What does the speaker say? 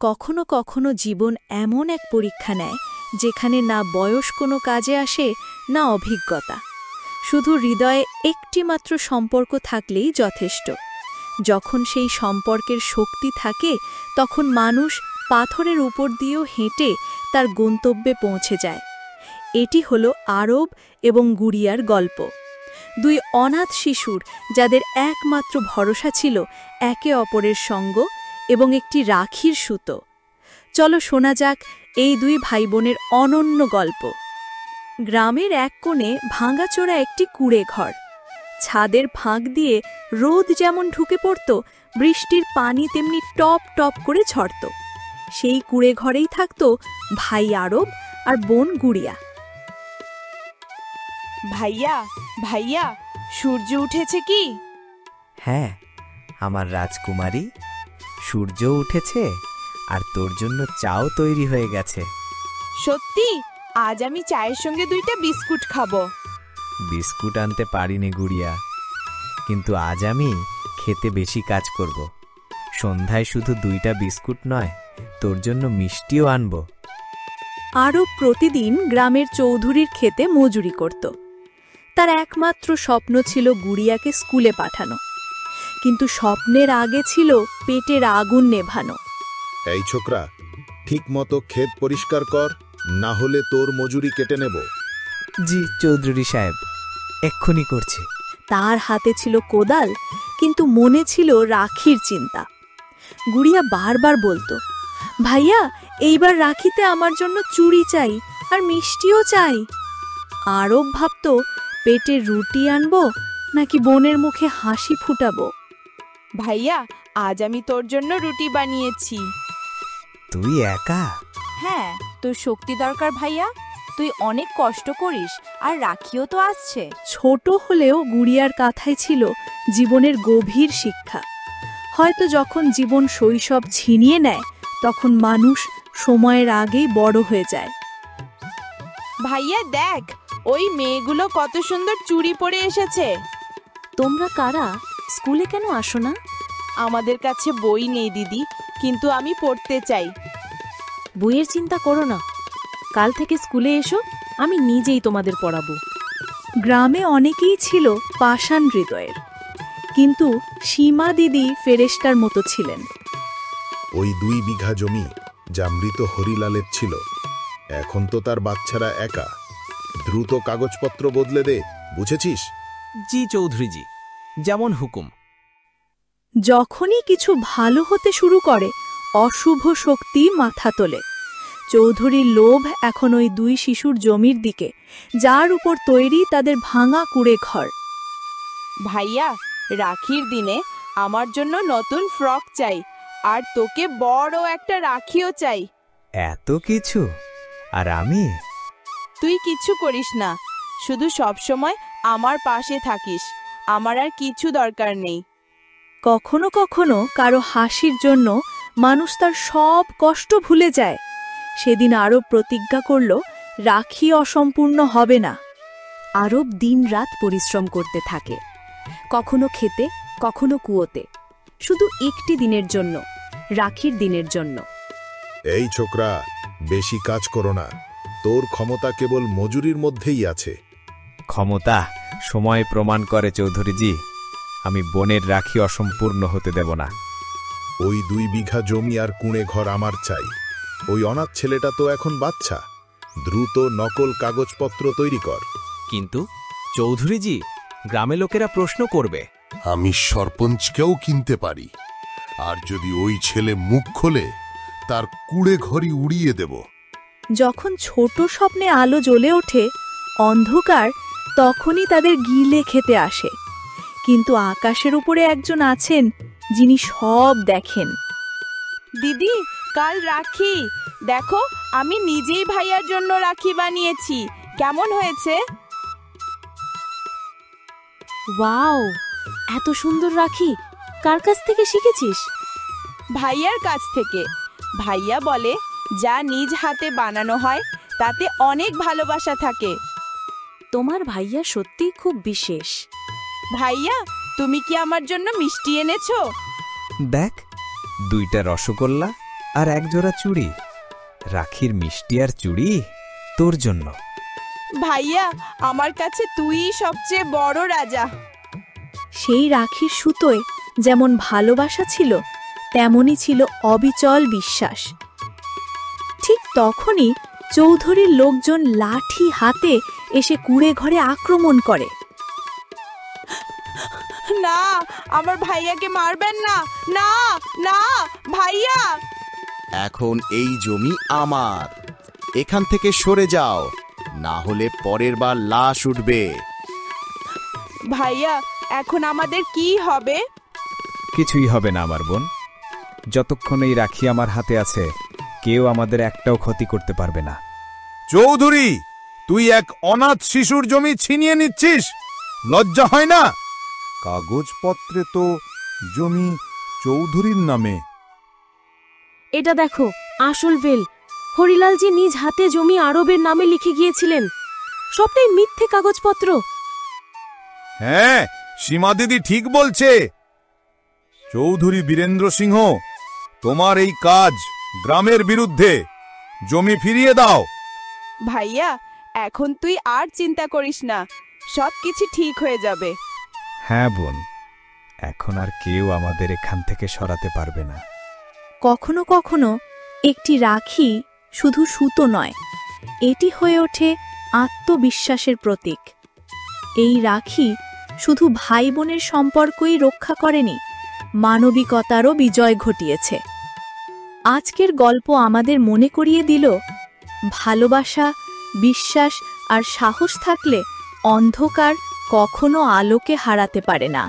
কখনো কখনো জীবন এমন এক পরীক্ষা নেয় যেখানে না বয়স কোনো কাজে আসে, না অভিজ্ঞতা। শুধু হৃদয়ে একটিমাত্র সম্পর্ক থাকলেই যথেষ্ট। যখন সেই সম্পর্কের শক্তি থাকে, তখন মানুষ পাথরের উপর দিয়েও হেঁটে তার গন্তব্যে পৌঁছে যায়। এটি হলো আরব এবং গুড়িয়ার গল্প। দুই অনাথ শিশুর, যাদের একমাত্র ভরসা ছিল একে অপরের সঙ্গ এবং একটি রাখির সুতো। চলো শোনা যাক এই দুই ভাইবোনের অনন্য গল্প। গ্রামের এক কোণে ভাঙাচোরা একটি কুঁড়ে ঘর। ছাদের ফাঁক দিয়ে রোদ যেমন ঢুকে পড়ত, বৃষ্টির পানি তেমনি টপ টপ করে ঝরত। সেই কুঁড়ে ঘরেই থাকত ভাই আরব আর বোন গুড়িয়া। ভাইয়া ভাইয়া, সূর্য উঠেছে কি? হ্যাঁ আমার রাজকুমারী, সূর্য উঠেছে আর তোর জন্য চাও তৈরি হয়ে গেছে। সত্যি? আজ আমি চায়ের সঙ্গে 2টা বিস্কুট খাবো। বিস্কুট আনতে পারিনি গুড়িয়া, কিন্তু আজ আমি খেতে বেশি কাজ করব। সন্ধ্যায় শুধু 2টা বিস্কুট নয়, তোর জন্য মিষ্টিও আনব। আরব প্রতিদিন গ্রামের চৌধুরীর ক্ষেতে মজুরি করত। তার একমাত্র স্বপ্ন ছিল গুড়িয়াকে স্কুলে পাঠানো, কিন্তু স্বপ্নের আগে ছিল পেটের আগুন নেভানো। এই ছোকরা, ঠিক মতো ক্ষেত পরিষ্কার কর, না হলে তোর মজুরি কেটে নেব। জি চৌধুরী সাহেব, এক্ষুনি করছি। তার হাতে ছিল কোদাল, কিন্তু মনে ছিল রাখির চিন্তা। গুড়িয়া বারবার বলতো, ভাইয়া এইবার রাখিতে আমার জন্য চুড়ি চাই আর মিষ্টিও চাই। আরব ভাবত, পেটে রুটি আনবো নাকি বোনের মুখে হাসি ফুটাবো। ভাইয়া, আজ আমি তোর জন্য রুটি বানিয়েছি। তুই একা? হ্যাঁ, তোর শক্তি দরকার ভাইয়া। তুই অনেক কষ্ট করিস, আর রাখিও তো আসছে। ছোট হলেও গুড়িয়ার কথাই ছিল জীবনের গভীর শিক্ষা। হয়তো যখন জীবন শৈশব ছিনিয়ে নেয়, তখন মানুষ সময়ের আগেই বড় হয়ে যায়। ভাইয়া দেখ, ওই মেয়েগুলো কত সুন্দর চুড়ি পরে এসেছে। তোমরা কারা? স্কুলে কেন আসো না? আমাদের কাছে বই নেই দিদি, কিন্তু আমি পড়তে চাই। বইয়ের চিন্তা করো না, কাল থেকে স্কুলে এসো, আমি নিজেই তোমাদের পড়াবো। গ্রামে অনেকেই ছিল পাষাণ হৃদয়ের, কিন্তু সীমা দিদি ফেরেশতার মতো ছিলেন। ওই 2 বিঘা জমি যা মৃত হরিলালের ছিল, এখন তো তার বাচ্চারা একা। দ্রুত কাগজপত্র বদলে দে, বুঝেছিস? জি চৌধুরীজি, যেমন হুকুম। যখনই কিছু ভালো হতে শুরু করে, অশুভ শক্তি মাথা তোলে। চৌধুরীর লোভ এখন ওই 2 শিশুর জমির দিকে, যার উপর তৈরি তাদের ভাঙা কুড়ে ঘর। ভাইয়া, রাখির দিনে আমার জন্য নতুন ফ্রক চাই, আর তোকে বড় একটা রাখিও চাই। এত কিছু? আর আমি? তুই কিছু করিস না, শুধু সব সময় আমার পাশে থাকিস। আমার আর কিছু দরকার নেই। কখনো কখনো কারো হাসির জন্য মানুষ তার সব কষ্ট ভুলে যায়। সেদিন আরব প্রতিজ্ঞা করল, রাখি অসম্পূর্ণ হবে না। আরব দিনরাত পরিশ্রম করতে থাকে, কখনো খেতে, কখনো কুয়োতে, শুধু একটি দিনের জন্য, রাখির দিনের জন্য। এই ছোকরা, বেশি কাজ করো না। তোর ক্ষমতা কেবল মজুরির মধ্যেই আছে। ক্ষমতা সময় প্রমাণ করে চৌধুরীজি, আমি বোনের রাখি অসম্পূর্ণ হতে দেব না। ওই 2 বিঘা জমি আর কুঁড়ে ঘর আমার চাই। ওই অনাথ ছেলেটা তো এখন বাচ্চা। দ্রুত নকল কাগজপত্র তৈরি কর। কিন্তু চৌধুরীজি, গ্রামে লোকেরা প্রশ্ন করবে। আমি সরপঞ্চকেও কিনতে পারি, আর যদি ওই ছেলে মুখ খোলে, তার কুড়ে ঘরই উড়িয়ে দেব। যখন ছোট স্বপ্নে আলো জ্বলে ওঠে, অন্ধকার তখনই তাদের গিলে খেতে আসে। কিন্তু আকাশের উপরে একজন আছেন, যিনি সব দেখেন। দিদি, কাল রাখি, দেখো আমি নিজেই ভাইয়ার জন্য রাখি বানিয়েছি। কেমন হয়েছে? ওয়াও, এত সুন্দর রাখি কার কাছ থেকে শিখেছিস? ভাইয়ার কাছ থেকে। ভাইয়া বলে, যা নিজ হাতে বানানো হয় তাতে অনেক ভালোবাসা থাকে। তোমার ভাইয়া সত্যি খুব বিশেষ। ভাইয়া, তুমি কি আমার জন্য মিষ্টি এনেছো? দেখ, 2টা রসগোল্লা আর এক জোড়া চুড়ি। রাখির মিষ্টি আর চুড়ি তোর জন্য। ভাইয়া, আমার কাছে তুইই সবচেয়ে বড় রাজা। সেই রাখির সুতোয় যেমন ভালোবাসা ছিল, তেমনই ছিল অবিচল বিশ্বাস। ঠিক তখনই চৌধুরীর লোকজন লাঠি হাতে এসে কুঁড়ে ঘরে আক্রমণ করে। না, আমার ভাইয়াকে মারবেন না। না না ভাইয়া। এখন এই জমি আমার, এখান থেকে সরে যাও, না হলে পরের বার লাশ উঠবে। ভাইয়া, এখন আমাদের কি হবে? কিছুই হবে না আমার বোন। যতক্ষণ এই রাখি আমার হাতে আছে, কেউ আমাদের একটাও ক্ষতি করতে পারবে না। চৌধুরী, তুই এক অনাথ শিশুর জমি ছিনিয়ে নিচ্ছিস, লজ্জা হয় না? কাগজপত্রে তো জমি চৌধুরীর নামে। এটা দেখো, আসল বেল। হরিলালজি নিজ হাতে জমি আরবের নামে লিখে গিয়েছিলেন। সবটাই মিথ্যে কাগজপত্র। হ্যাঁ, সীমা দিদি ঠিক বলছে। চৌধুরী বীরেন্দ্র সিংহ, তোমার এই কাজ গ্রামের বিরুদ্ধে। জমি ফিরিয়ে দাও। ভাইয়া, এখন তুই আর চিন্তা করিস না, সবকিছু ঠিক হয়ে যাবে। হ্যাঁ বোন, এখন আর কেউ আমাদের এখান থেকে সরাতে পারবে না। কখনো কখনো একটি রাখি শুধু সুতো নয়, এটি হয়ে ওঠে আত্মবিশ্বাসের প্রতীক। এই রাখি শুধু ভাই বোনের সম্পর্কই রক্ষা করেনি, মানবিকতারও বিজয় ঘটিয়েছে। আজকের গল্প আমাদের মনে করিয়ে দিল, ভালোবাসা, বিশ্বাস আর সাহস থাকলে অন্ধকার কখনো আলোকে হারাতে পারে না।